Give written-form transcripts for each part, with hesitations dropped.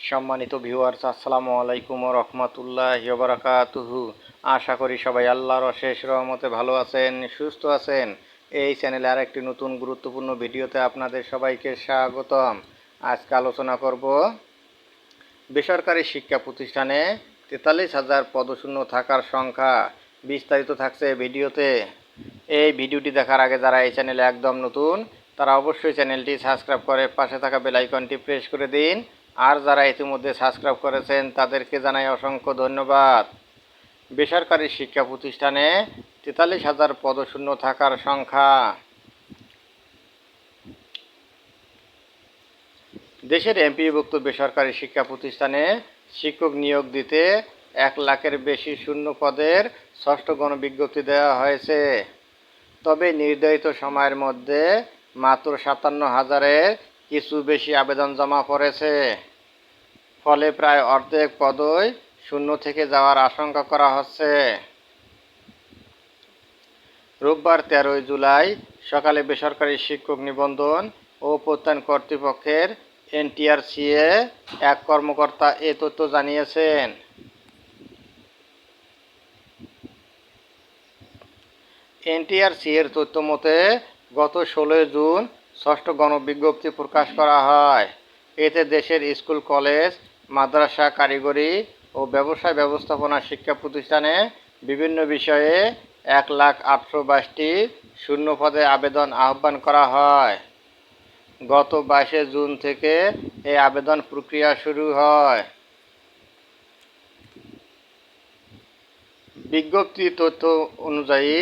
সম্মানিত ভিউয়ার্স, আসসালামু আলাইকুম ওয়া রাহমাতুল্লাহি ওয়া বারাকাতুহু। আশা করি সবাই আল্লাহর অশেষ রহমতে ভালো আছেন, সুস্থ আছেন। এই চ্যানেলে আরেকটি নতুন গুরুত্বপূর্ণ ভিডিওতে আপনাদের সবাইকে স্বাগতম। আজকে আলোচনা করব বেসরকারি শিক্ষা প্রতিষ্ঠানে 43,000 পদশূন্য থাকার সংখ্যা। বিস্তারিত থাকছে ভিডিওতে। এই ভিডিওটি দেখার আগে যারা এই চ্যানেলে একদম নতুন তারা অবশ্যই চ্যানেলটি সাবস্ক্রাইব করে পাশে থাকা বেল আইকনটি প্রেস করে দিন। আর যারা ইতিমধ্যে সাবস্ক্রাইব করেছেন তাদেরকে জানাই অসংখ্য ধন্যবাদ। বেসরকারি শিক্ষা প্রতিষ্ঠানে 43,000 পদশূন্য থাকার সংখ্যা। দেশের এমপিভুক্ত বেসরকারি শিক্ষা প্রতিষ্ঠানে শিক্ষক নিয়োগ দিতে 1 লাখের বেশি শূন্য পদের ষষ্ঠ গণবিজ্ঞপ্তি দেওয়া হয়েছে। তবে নির্ধারিত সময়ের মধ্যে মাত্র 57,000-এর কিছু বেশি আবেদন জমা পড়েছে। ফলে প্রায় অর্ধেক পদই শূন্য থেকে যাওয়ার আশঙ্কা করা হচ্ছে। রোববার 13 জুলাই সকালে বেসরকারি শিক্ষক নিবন্ধন ও প্রত্যয়ন কর্তৃপক্ষের এনটিআরসিএ এক কর্মকর্তা এ তথ্য জানিয়েছেন। এনটিআরসিএর তথ্য মতে গত 16 জুন ষষ্ঠ গণবিজ্ঞপ্তি প্রকাশ করা হয়। এতে দেশের স্কুল, কলেজ, মাদ্রাসা, কারিগরি ও ব্যবসায় ব্যবস্থাপনা শিক্ষা প্রতিষ্ঠানে বিভিন্ন বিষয়ে 1,08,22টি শূন্য পদে আবেদন আহ্বান করা হয়। গত 22 জুন থেকে এই আবেদন প্রক্রিয়া শুরু হয়। বিজ্ঞপ্তি তথ্য অনুযায়ী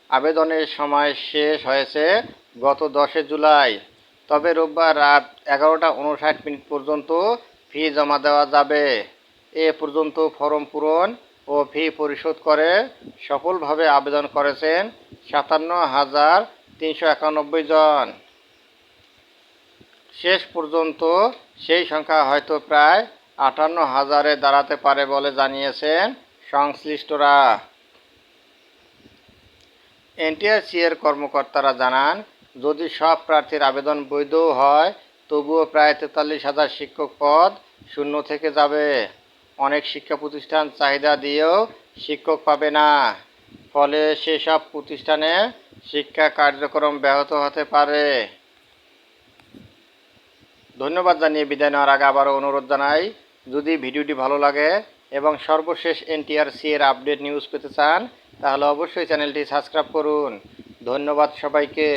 আবেদনের সময় শেষ হয়েছে গত 10 জুলাই। তবে রোববার রাত 11:59 পর্যন্ত ফি জমা দেওয়া যাবে। এ পর্যন্ত ফরম পূরণ ও ফি পরিশোধ করে সফলভাবে আবেদন করেছেন 57,391 জন। শেষ পর্যন্ত সেই সংখ্যা হয়তো প্রায় 58,000-এ দাঁড়াতে পারে বলে জানিয়েছেন সংশ্লিষ্টরা। এনটিআরসিএর কর্মকর্তারা জানান, যদি সব প্রার্থীর আবেদন বৈধও হয় তবুও প্রায় 43,000 শিক্ষক পদ শূন্য থেকে যাবে। অনেক শিক্ষা প্রতিষ্ঠান চাহিদা দিয়েও শিক্ষক পাবে না। ফলে সেসব প্রতিষ্ঠানে শিক্ষা কার্যক্রম ব্যাহত হতে পারে। ধন্যবাদ জানিয়ে বিদায় নেওয়ার আগে আবারও অনুরোধ জানাই, যদি ভিডিওটি ভালো লাগে এবং সর্বশেষ এনটিআরসি এর আপডেট নিউজ পেতে চান তাহলে অবশ্যই চ্যানেলটি সাবস্ক্রাইব করুন। ধন্যবাদ সবাইকে।